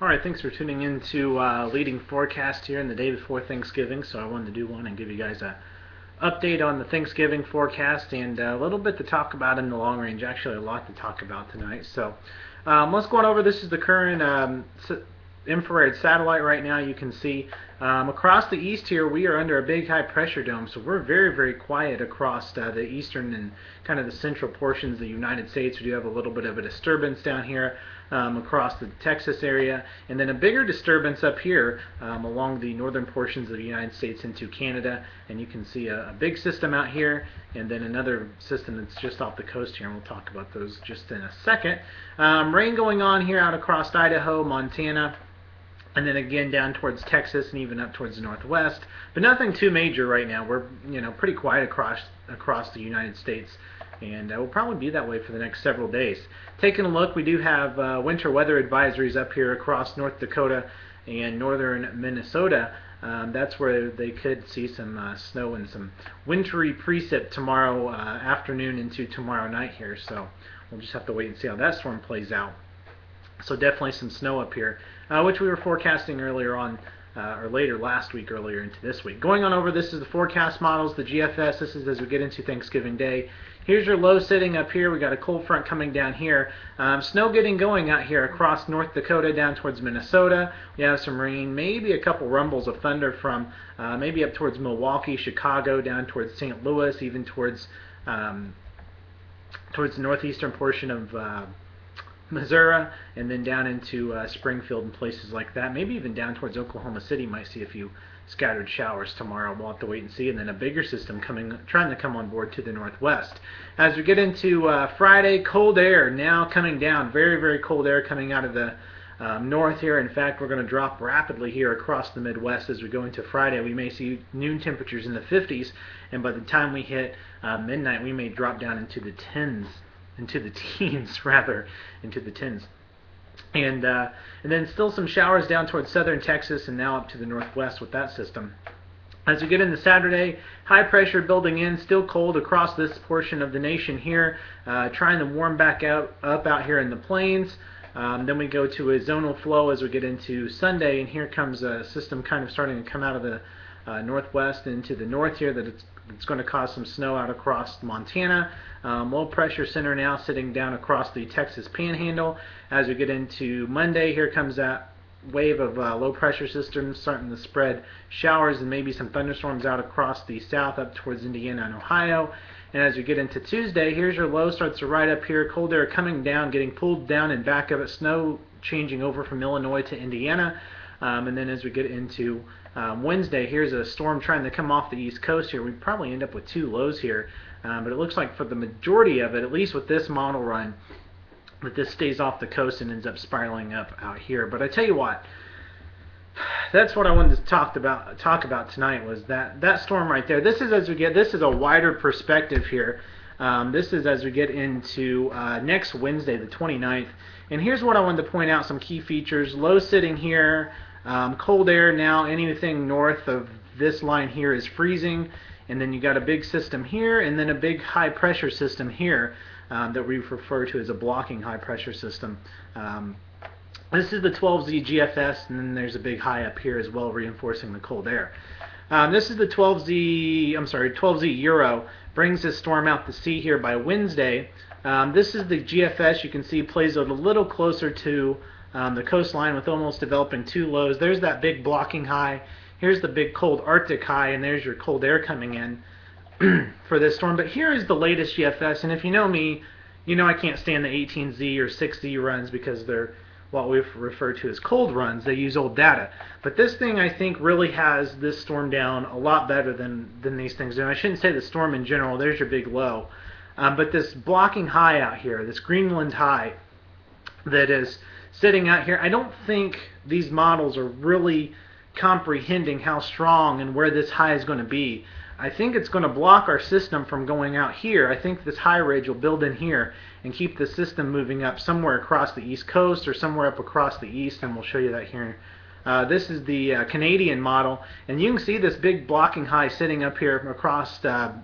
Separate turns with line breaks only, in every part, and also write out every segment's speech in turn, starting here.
Alright, thanks for tuning in to Leading Forecast here in the day before Thanksgiving. So I wanted to do one and give you guys a update on the Thanksgiving forecast and a little bit to talk about in the long range. Actually, a lot to talk about tonight. So let's go on over. This is the current infrared satellite right now. You can see across the east here we are under a big high pressure dome, so we're very quiet across the eastern and kind of the central portions of the United States. We do have a little bit of a disturbance down here across the Texas area, and then a bigger disturbance up here along the northern portions of the United States into Canada. And you can see a big system out here, and then another system that's just off the coast here, and we'll talk about those just in a second. Rain going on here out across Idaho, Montana, and then again down towards Texas and even up towards the northwest, but nothing too major right now. We're pretty quiet across the United States, and will probably be that way for the next several days. Taking a look, we do have winter weather advisories up here across North Dakota and northern Minnesota. That's where they could see some snow and some wintry precip tomorrow afternoon into tomorrow night here. So we'll just have to wait and see how that storm plays out. So definitely some snow up here, which we were forecasting earlier on, or later last week, earlier into this week. Going on over, this is the forecast models, the GFS. This is as we get into Thanksgiving Day. Here's your low sitting up here. We got a cold front coming down here. Snow getting going out here across North Dakota down towards Minnesota. We have some rain, maybe a couple rumbles of thunder from maybe up towards Milwaukee, Chicago, down towards St. Louis, even towards the northeastern portion of Missouri, and then down into Springfield and places like that. Maybe even down towards Oklahoma City might see a few scattered showers tomorrow. We'll have to wait and see. And then a bigger system trying to come on board to the northwest. As we get into Friday, cold air now coming down. Very cold air coming out of the north here. In fact, we're going to drop rapidly here across the Midwest as we go into Friday. We may see noon temperatures in the 50s, and by the time we hit midnight, we may drop down into the teens, and then still some showers down towards southern Texas and now up to the northwest with that system. As we get into Saturday, high pressure building in, still cold across this portion of the nation here, trying to warm back up out here in the plains. Then we go to a zonal flow as we get into Sunday, and here comes a system kind of starting to come out of the northwest into the north here it's going to cause some snow out across Montana. Low pressure center now sitting down across the Texas Panhandle. As we get into Monday, here comes that wave of low pressure systems starting to spread showers and maybe some thunderstorms out across the south up towards Indiana and Ohio. And as we get into Tuesday, here's your low, starts to right up here, cold air coming down, getting pulled down and back of it, snow changing over from Illinois to Indiana. And then as we get into Wednesday, here's a storm trying to come off the east coast here. We probably end up with two lows here, but it looks like for the majority of it, at least with this model run, that this stays off the coast and ends up spiraling up out here. But I tell you what, that's what I wanted to talk about tonight, was that storm right there. This is a wider perspective here. This is as we get into next Wednesday, the 29th. And here's what I wanted to point out, some key features. Low sitting here, cold air now, anything north of this line here is freezing. And then you got a big system here, and then a big high pressure system here that we refer to as a blocking high pressure system. This is the 12Z GFS, and then there's a big high up here as well, reinforcing the cold air. This is the 12Z Euro, brings this storm out to sea here by Wednesday. This is the GFS. You can see plays it a little closer to the coastline with almost developing two lows. There's that big blocking high. Here's the big cold Arctic high, and there's your cold air coming in for this storm. But here is the latest GFS, and if you know me, you know I can't stand the 18Z or 6Z runs because they're what we refer to as cold runs. They use old data. But this thing, I think, really has this storm down a lot better than these things do. And I shouldn't say the storm in general. There's your big low. But this blocking high out here, this Greenland high that is sitting out here, I don't think these models are really comprehending how strong and where this high is going to be. I think it's going to block our system from going out here. I think this high ridge will build in here and keep the system moving up somewhere across the east coast or somewhere up across the east, and we'll show you that here. This is the Canadian model, and you can see this big blocking high sitting up here across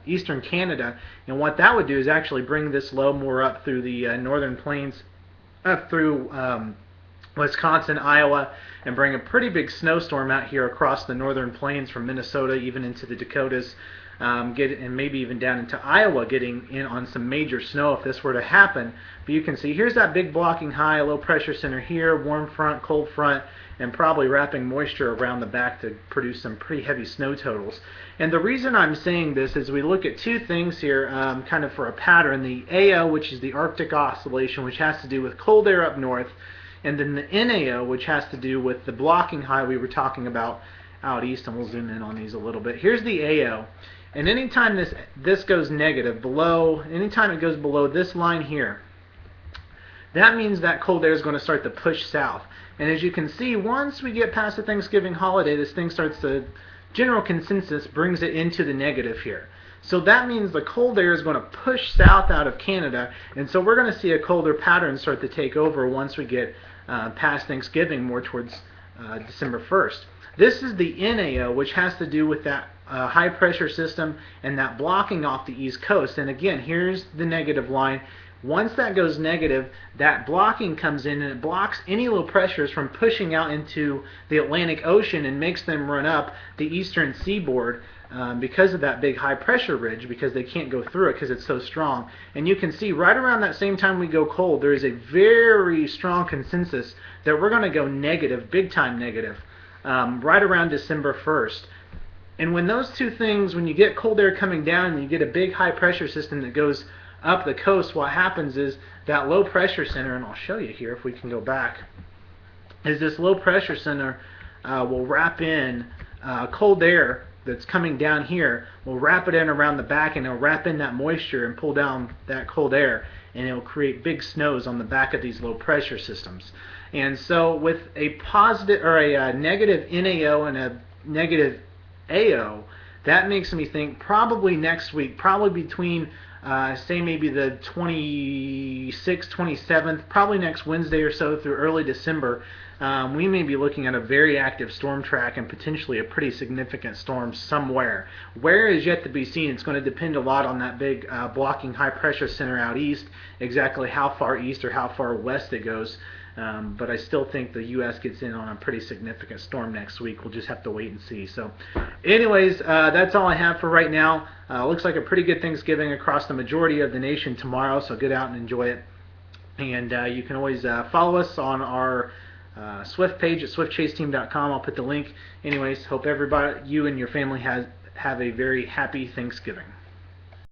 eastern Canada, and what that would do is actually bring this low more up through the northern plains, up through Wisconsin, Iowa, and bring a pretty big snowstorm out here across the northern plains from Minnesota even into the Dakotas, and maybe even down into Iowa, getting in on some major snow if this were to happen. But you can see here's that big blocking high, low pressure center here, warm front, cold front, and probably wrapping moisture around the back to produce some pretty heavy snow totals. And the reason I'm saying this is we look at two things here kind of for a pattern. The AO, which is the Arctic Oscillation, which has to do with cold air up north, and then the NAO, which has to do with the blocking high we were talking about out east, and we'll zoom in on these a little bit. Here's the AO, and anytime this goes negative, anytime it goes below this line here, that means that cold air is going to start to push south. And as you can see, once we get past the Thanksgiving holiday, this thing starts to, general consensus brings it into the negative here. So that means the cold air is going to push south out of Canada, and so we're going to see a colder pattern start to take over once we get past Thanksgiving, more towards December 1st. This is the NAO, which has to do with that high pressure system and that blocking off the East Coast. And again, here's the negative line. Once that goes negative, that blocking comes in and it blocks any low pressures from pushing out into the Atlantic Ocean and makes them run up the eastern seaboard because of that big high pressure ridge, because they can't go through it because it's so strong. And you can see right around that same time we go cold, there is a very strong consensus that we're going to go negative, big time negative, right around December 1st. And when those two things, when you get cold air coming down and you get a big high pressure system that goes up the coast, what happens is that low pressure center, and I'll show you here if we can go back, is this low pressure center will wrap in cold air that's coming down here, will wrap it in around the back, and it'll wrap in that moisture and pull down that cold air, and it'll create big snows on the back of these low pressure systems. And so with a positive or a negative NAO and a negative AO, that makes me think probably next week, probably between say maybe the 26th, 27th, probably next Wednesday or so through early December, we may be looking at a very active storm track and potentially a pretty significant storm somewhere. Where is yet to be seen. It's going to depend a lot on that big blocking high pressure center out east, exactly how far east or how far west it goes. But I still think the U.S. gets in on a pretty significant storm next week. We'll just have to wait and see. So anyways, that's all I have for right now. Looks like a pretty good Thanksgiving across the majority of the nation tomorrow, so get out and enjoy it. And you can always follow us on our Swift page at swiftchaseteam.com. I'll put the link. Anyways, hope everybody, you and your family have a very happy Thanksgiving.